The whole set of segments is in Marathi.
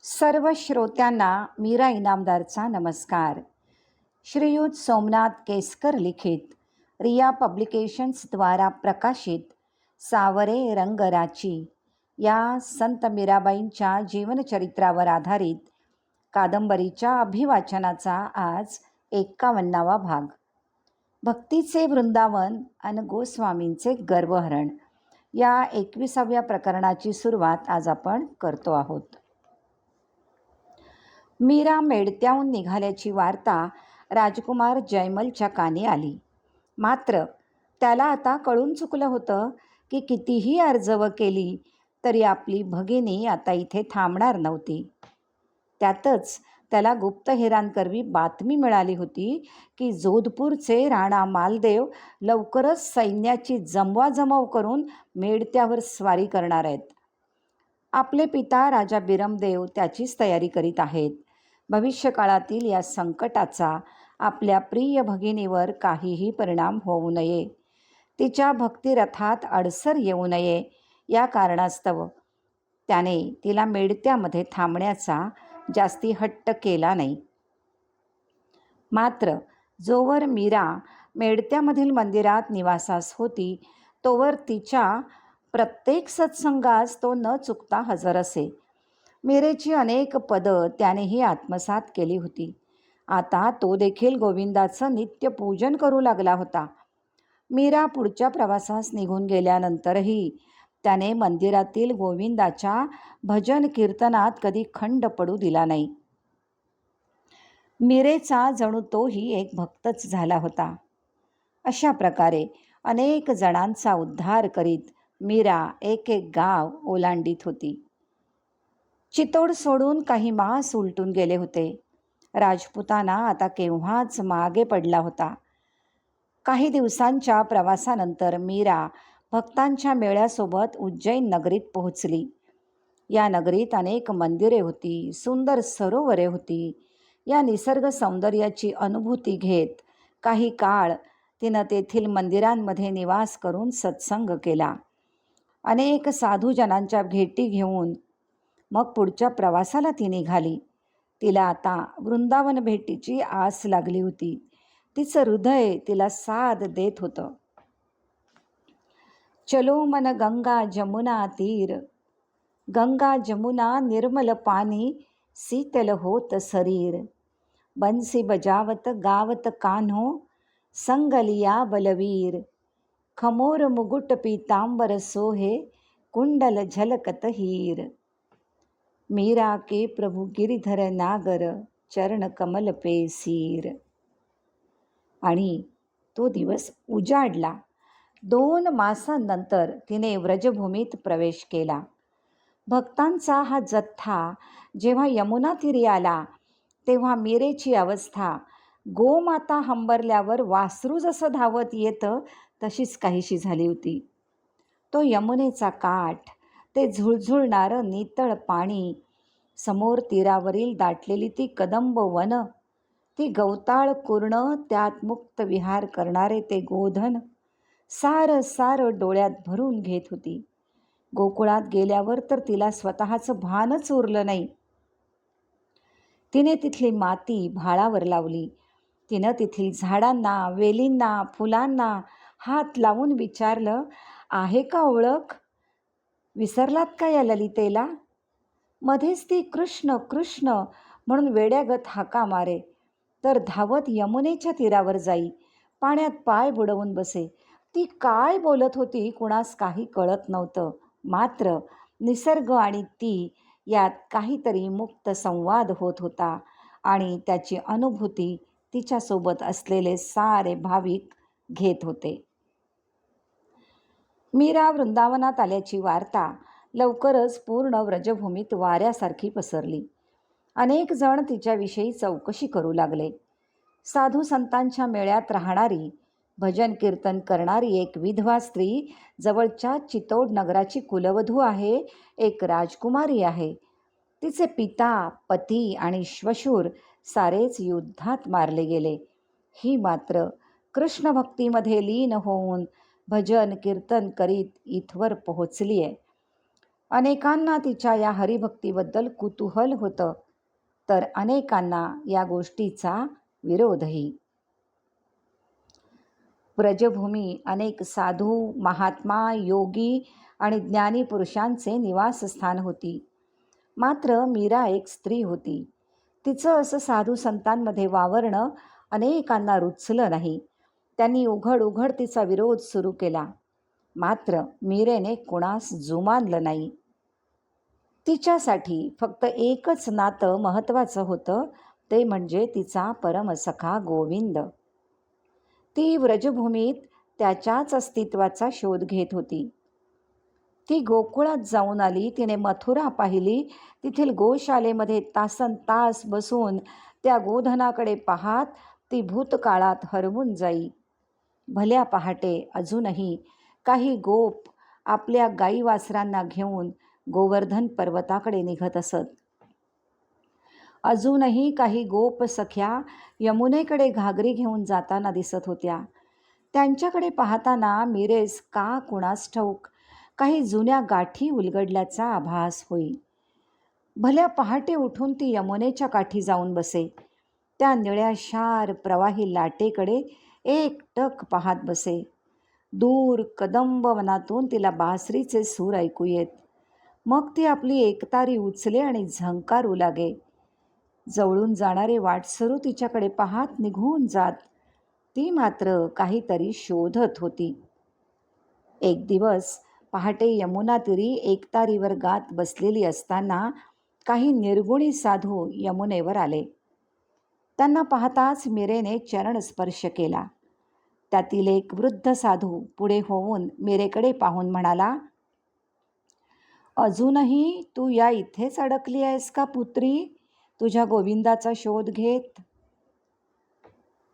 सर्व श्रोत्यांना मीरा इनामदारचा नमस्कार. श्रीयुत सोमनाथ केसकर लिखित रिया पब्लिकेशन्स द्वारा प्रकाशित सावरे रंगराची या संत मीराबाईंच्या जीवनचरित्रावर आधारित कादंबरीच्या अभिवाचनाचा आज 51वा भाग. भक्तीचे वृंदावन अन गोस्वामींचे गर्वहरण या 21व्या प्रकरणाची सुरुवात आज आपण करतो आहोत. मीरा मेडत्याहून निघाल्याची वार्ता राजकुमार जयमलच्या कानी आली. मात्र त्याला आता कळून चुकलं होतं की कितीही अर्जव केली तरी आपली भगिनी आता इथे थांबणार नव्हती. त्यातच त्याला गुप्तहेरांकरवी बातमी मिळाली होती की जोधपूरचे राणा मालदेव लवकरच सैन्याची जमवाजमव करून मेडत्यावर स्वारी करणार आहेत. आपले पिता राजा बिरमदेव त्याचीच तयारी करीत आहेत. भविष्यकाळातील या संकटाचा आपल्या प्रिय भगिनीवर काहीही परिणाम होऊ नये, तिच्या भक्तिरथात अडसर येऊ नये या कारणास्तव त्याने तिला मेडत्यामध्ये थांबण्याचा जास्ती हट्ट केला नाही. मात्र जोवर मीरा मेडत्यामधील मंदिरात निवासास होती तोवर तिच्या प्रत्येक सत्संगास तो न चुकता हजर असे. मीरेची अनेक पदं त्यानेही आत्मसात केली होती. आता तो देखील गोविंदाचं नित्यपूजन करू लागला होता. मीरा पुढच्या प्रवासास निघून गेल्यानंतरही त्याने मंदिरातील गोविंदाच्या भजन कीर्तनात कधी खंड पडू दिला नाही. मीरेचा जणू तोही एक भक्तच झाला होता. अशा प्रकारे अनेक जणांचा उद्धार करीत मीरा एक एक गाव ओलांडीत होती. चितोड सोडून काही मास उलटून गेले होते. राजपुताना आता केव्हाच मागे पडला होता. काही दिवसांच्या प्रवासानंतर मीरा भक्तांच्या मेळ्यासोबत उज्जैन नगरीत पोहोचली. या नगरीत अनेक मंदिरे होती, सुंदर सरोवरे होती. या निसर्ग सौंदर्याची अनुभूती घेत काही काळ तिनं तेथील मंदिरांमध्ये निवास करून सत्संग केला. अनेक साधूजनांच्या भेटी घेऊन मग पुढच्या प्रवासाला ती निघाली. तिला आता वृंदावन भेटीची आस लागली होती. तिचं हृदय तिला साथ देत होतं. चलो मन गंगा जमुना तीर, गंगा जमुना निर्मल पानी, शीतल होत शरीर. बंसी बजावत गावत कान्हो, संग लिया बलवीर. खमोर मुगुट पीतांबर सोहे, कुंडल झलकत हीर. मीरा के प्रभु गिरिधर नागर, चरण कमल पे सीर. आणि तो दिवस उजाडला. 2 मासांनंतर तिने व्रजभूमीत प्रवेश केला. भक्तांचा हा जथ्था जेव्हा यमुना तीरी आला तेव्हा मीरेची अवस्था गोमाता हंबरल्यावर वासरू जसं धावत येतं तशीच काहीशी झाली होती. तो यमुनेचा काठ, ते झुळझुळणारं नितळ पाणी, समोर तीरावरील दाटलेली ती कदंब वन, ती गवताळ कुर्ण, त्यात मुक्त विहार करणारे ते गोधन, सारं सारं डोळ्यात भरून घेत होती. गोकुळात गेल्यावर तर तिला स्वतःचं भानच उरलं नाही. तिने तिथली माती भाळावर लावली. तिनं तेथील झाडांना, वेलींना, फुलांना हात लावून विचारलं, आहे का ओळख? विसरलात का या ललितेला? मध्येच ती कृष्ण कृष्ण म्हणून वेड्यागत हाका मारे, तर धावत यमुनेच्या तीरावर जाई, पाण्यात पाय बुडवून बसे. ती काय बोलत होती कुणास काही कळत नव्हतं. मात्र निसर्ग आणि ती यात काहीतरी मुक्त संवाद होत होता आणि त्याची अनुभूती तिच्यासोबत असलेले सारे भाविक घेत होते. मीरा वृंदावनात आल्याची वार्ता लवकरच पूर्ण व्रजभूमीत वाऱ्यासारखी पसरली. अनेक जण तिच्याविषयी चौकशी करू लागले. साधू संतांच्या मेळ्यात राहणारी, भजन कीर्तन करणारी एक विधवा स्त्री जवळच्या चितोड नगराची कुलवधू आहे. एक राजकुमारी आहे. तिचे पिता, पती आणि श्वशूर सारेच युद्धात मारले गेले. ही मात्र कृष्णभक्तीमध्ये लीन होऊन भजन कीर्तन करीत इथवर पोहोचली आहे. अनेकांना तिच्या या हरिभक्तीबद्दल कुतूहल होतं, तर अनेकांना या गोष्टीचा विरोधही. व्रजभूमी अनेक साधू, महात्मा, योगी आणि ज्ञानी पुरुषांचे निवासस्थान होती. मात्र मीरा एक स्त्री होती. तिचं असं साधू संतांमध्ये वावरणं अनेकांना रुचलं नाही. त्यांनी उघड उघड तिचा विरोध सुरू केला. मात्र मीरेने कुणास जुमानलं नाही. तिच्यासाठी फक्त एकच नातं महत्त्वाचं होतं, ते म्हणजे तिचा परमसखा गोविंद. ती व्रजभूमीत त्याच्याच अस्तित्वाचा शोध घेत होती. ती गोकुळात जाऊन आली. तिने मथुरा पाहिली. तेथील गोशालेमध्ये तासनतास बसून त्या गोधनाकडे पाहात ती भूतकाळात हरवून जाई. भल्या पहाटे अजूनही काही गोप आपल्या गाई वासरांना घेऊन गोवर्धन पर्वताकडे निघत असत. अजूनही काही गोप सख्या यमुनेकडे घागरी घेऊन जाताना दिसत होत्या. त्यांच्याकडे पाहताना मीरेस का कुणास ठाऊक काही जुन्या गाठी उलगडल्याचा आभास होई. भल्या पहाटे उठून ती यमुनेच्या काठी जाऊन बसे. त्या निळ्याशार प्रवाही लाटेकडे एकटक पाहत बसे. दूर कदंब वनातून तिला बासरीचे सूर ऐकू येत. मग ती आपली एकतारी उचले आणि झंकारू लागे. जवळून जाणारे वाटसरू तिच्याकडे पाहत निघून जात. ती मात्र काहीतरी शोधत होती. एक दिवस पहाटे यमुना तीरी एकतारीवर गात बसलेली असताना काही निर्गुणी साधू यमुनेवर आले. त्यांना पाहताच मीरेने चरण स्पर्श केला. त्यातील एक वृद्ध साधू पुढे होऊन मीरेकडे पाहून म्हणाला, अजूनही तू या इथेच अडकली आहेस का पुत्री, तुझ्या गोविंदाचा शोध घेत?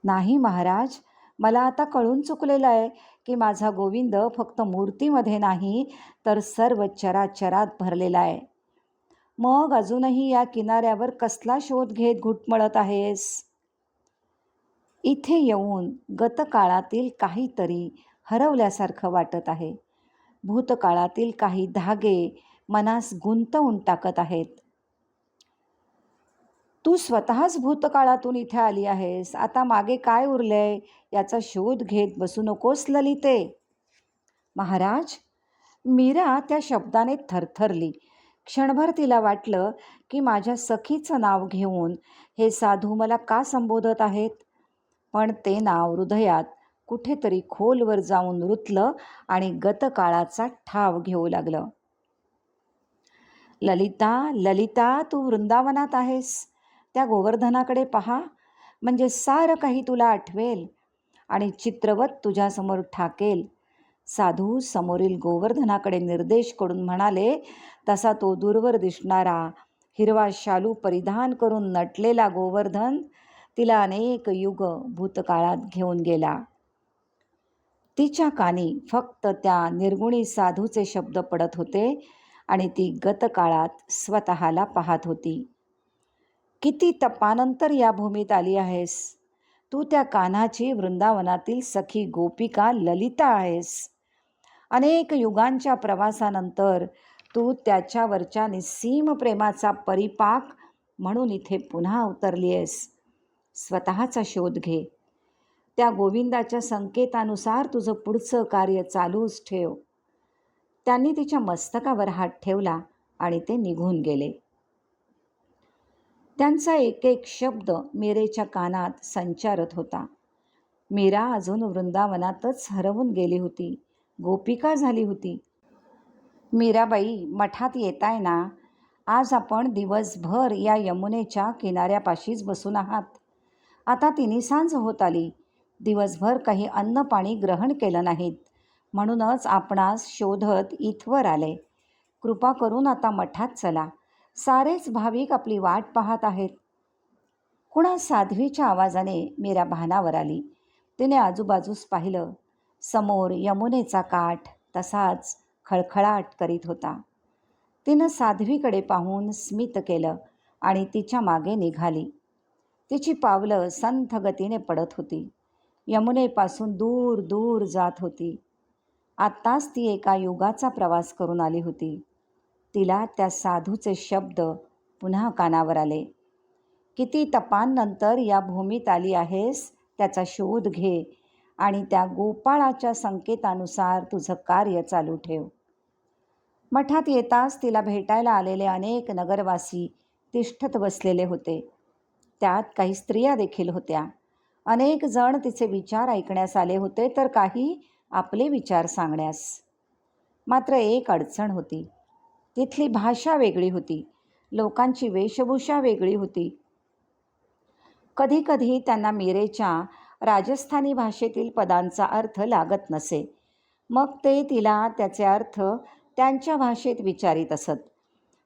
नाही महाराज, मला आता कळून चुकलेलं आहे की माझा गोविंद फक्त मूर्तीमध्ये नाही तर सर्व चराचरात भरलेला आहे. मग अजूनही या किनाऱ्यावर कसला शोध घेत घुटमळत आहेस? इथे येऊन गतकाळातील काहीतरी हरवल्यासारखं वाटत आहे. भूतकाळातील काही धागे मनास गुंतवून टाकत आहेत. तू स्वतःच भूतकाळातून इथे आली आहेस. आता मागे काय उरलंय याचा शोध घेत बसू नकोस ललिते. महाराज, मीरा त्या शब्दाने थरथरली. क्षणभर तिला वाटलं की माझ्या सखीचं नाव घेऊन हे साधू मला का संबोधत आहेत. पण ते नाव हृदयात कुठेतरी खोलवर जाऊन रुतलं आणि गतकाळाचा ठाव घेऊ लागलं. ललिता, ललिता, तू वृंदावनात आहेस. त्या गोवर्धनाकडे पहा, म्हणजे सारं काही तुला आठवेल आणि चित्रवत तुझ्यासमोर ठाकेल. साधू समोरील गोवर्धनाकडे निर्देश करून म्हणाले. तसा तो दूरवर दिसणारा हिरवा शालू परिधान करून नटलेला गोवर्धन तिला अनेक युग भूतकाळात घेऊन गेला. तिच्या कानी फक्त त्या निर्गुणी साधूचे शब्द पडत होते आणि ती गतकाळात स्वतःला पाहत होती. किती तपानंतर या भूमीत आली आहेस. तू त्या कान्हाची वृंदावनातील सखी गोपिका ललिता आहेस. अनेक युगांच्या प्रवासानंतर तू त्याच्यावरच्या निस्सीम प्रेमाचा परिपाक म्हणून इथे पुन्हा उतरली आहेस. स्वतःचा शोध घे. त्या गोविंदाच्या संकेतानुसार तुझं पुढचं कार्य चालूच ठेव. त्यांनी तिच्या मस्तकावर हात ठेवला आणि ते निघून गेले. त्यांचा एक एक शब्द मीरेच्या कानात संचारत होता. मीरा अजून वृंदावनातच हरवून गेली होती. गोपिका झाली होती. मीराबाई, मठात येताय ना? आज आपण दिवसभर या यमुनेच्या किनाऱ्यापाशीच बसून आहात. आता तिन्ही सांज होत आली. दिवसभर काही अन्न पाणी ग्रहण केलं नाहीत, म्हणूनच आपणास शोधत इथवर आले. कृपा करून आता मठात चला. सारेच भाविक आपली वाट पाहत आहेत. कुणा साध्वीच्या आवाजाने मीरा भानावर आली. तिने आजूबाजूस पाहिलं. समोर यमुनेचा काठ तसाच खळखळाट करीत होता. तिनं साध्वीकडे पाहून स्मित केलं आणि तिच्या मागे निघाली. तिची पावलं संथ गतीने पडत होती. यमुनेपासून दूर दूर जात होती. आत्ताच ती एका युगाचा प्रवास करून आली होती. तिला त्या साधूचे शब्द पुन्हा कानावर आले. किती तपांनंतर या भूमीत आली आहेस, त्याचा शोध घे आणि त्या गोपाळाच्या संकेतानुसार तुझं कार्य चालू ठेव. मठात येताच तिला भेटायला आलेले अनेक नगरवासी तिष्ठत बसलेले होते. त्यात काही स्त्रिया देखील होत्या. अनेक जण तिचे विचार ऐकण्यास आले होते, तर काही आपले विचार सांगण्यास. मात्र एक अडचण होती. तिथली भाषा वेगळी होती. लोकांची वेशभूषा वेगळी होती. कधीकधी त्यांना मीरेच्या राजस्थानी भाषेतील पदांचा अर्थ लागत नसे. मग ते तिला त्याचे अर्थ त्यांच्या भाषेत विचारित असत.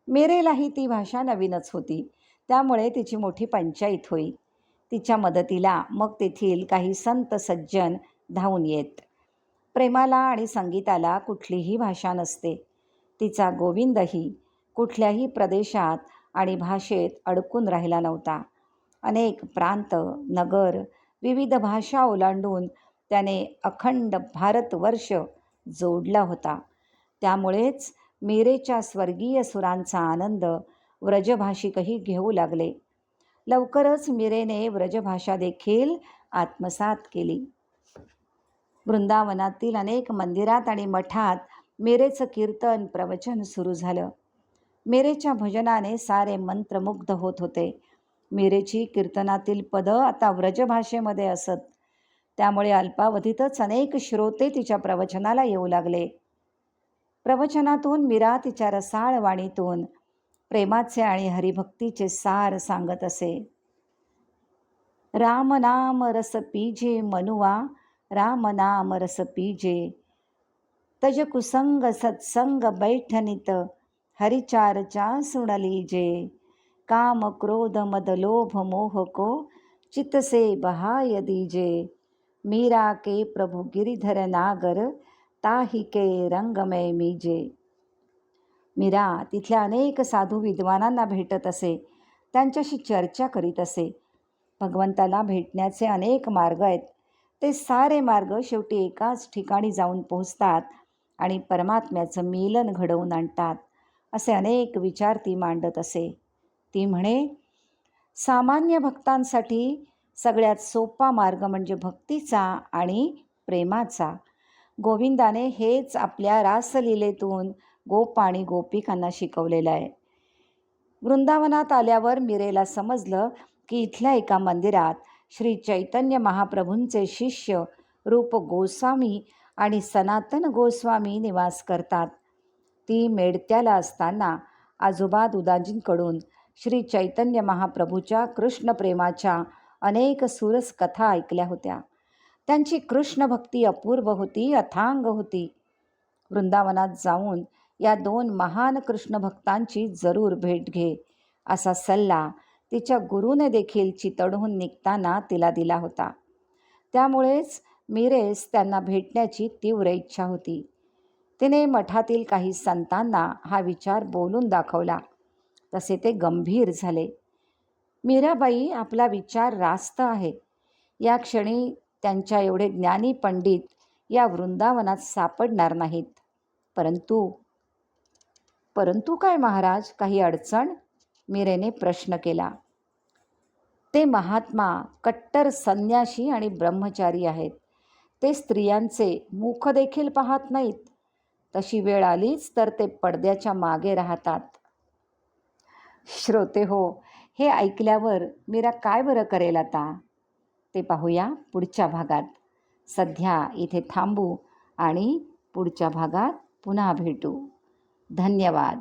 मीरेलाही ती भाषा नवीनच होती, त्यामुळे तिची मोठी पंचाईत होई. तिच्या मदतीला मग तेथील काही संत सज्जन धावून येत. प्रेमाला आणि संगीताला कुठलीही भाषा नसते. तिचा गोविंदही कुठल्याही प्रदेशात आणि भाषेत अडकून राहिला नव्हता. अनेक प्रांत, नगर, विविध भाषा ओलांडून त्याने अखंड भारतवर्ष जोडला होता. त्यामुळेच मीरेच्या स्वर्गीय सुरांचा आनंद व्रजभाषिकही घेऊ लागले. लवकरच मीरेने व्रजभाषा देखील आत्मसात केली. वृंदावनातील अनेक मंदिरात आणि मठात मीरेचं कीर्तन, प्रवचन सुरू झालं. मीरेच्या भजनाने सारे मंत्रमुग्ध होत होते. मीरेची कीर्तनातील पदं आता व्रजभाषेमध्ये असत. त्यामुळे अल्पावधीतच अनेक श्रोते तिच्या प्रवचनाला येऊ लागले. प्रवचनातून मीरा तिच्या रसाळ वाणीतून प्रेमाचे आणि हरिभक्तीचे सार सांगत असे. राम नाम रस पीजे मनुआ, राम नाम रस पीजे, तज कुसंग सत्संग बैठनित, हरिचारचा सुन लीजे, काम क्रोध मद लोभ मोह को, चित से बहाय दीजे, मीरा के प्रभु गिरिधर नागर, ताही के रंग में मीजे. मीरा तिथल्या अनेक साधू विद्वानांना भेटत असे, त्यांच्याशी चर्चा करीत असे. भगवंताला भेटण्याचे अनेक मार्ग आहेत. ते सारे मार्ग शेवटी एकाच ठिकाणी जाऊन पोहोचतात आणि परमात्म्याचं मिलन घडवून आणतात, असे अनेक विचार ती मांडत असे. ती म्हणे, सामान्य भक्तांसाठी सगळ्यात सोपा मार्ग म्हणजे भक्तीचा आणि प्रेमाचा. गोविंदाने हेच आपल्या रासलीलेतून गोप आणि गोपिकांना शिकवलेलं आहे. वृंदावनात आल्यावर मीरेला समजलं की इथल्या एका मंदिरात श्री चैतन्य महाप्रभूंचे शिष्य रूप गोस्वामी आणि सनातन गोस्वामी निवास करतात. ती मेडत्याला असताना आजोबा दुदाजींकडून श्री चैतन्य महाप्रभूच्या कृष्णप्रेमाच्या अनेक सुरस कथा ऐकल्या होत्या. त्यांची कृष्णभक्ती अपूर्व होती, अथांग होती. वृंदावनात जाऊन या दोन महान कृष्णभक्तांची जरूर भेट घे, असा सल्ला तिच्या गुरुने देखील चितडहून निघताना तिला दिला होता. त्यामुळेच मीरेस त्यांना भेटण्याची तीव्र इच्छा होती. तिने मठातील काही संतांना हा विचार बोलून दाखवला. तसे ते गंभीर झाले. मीराबाई, आपला विचार रास्त आहे. या क्षणी त्यांच्या एवढे ज्ञानी पंडित या वृंदावनात सापडणार नाहीत. परंतु काय महाराज, काही अडचण? मीरेने प्रश्न केला. ते महात्मा कट्टर संन्याशी आणि ब्रह्मचारी आहेत. ते स्त्रियांचे मुख देखील पाहत नाहीत. तशी वेळ आलीच तर ते पडद्याच्या मागे राहतात. श्रोते हो, हे ऐकल्यावर मीरा काय बरं करेल आता, ते पाहूया पुढच्या भागात. सध्या इथे थांबू आणि पुढच्या भागात पुन्हा भेटू. धन्यवाद.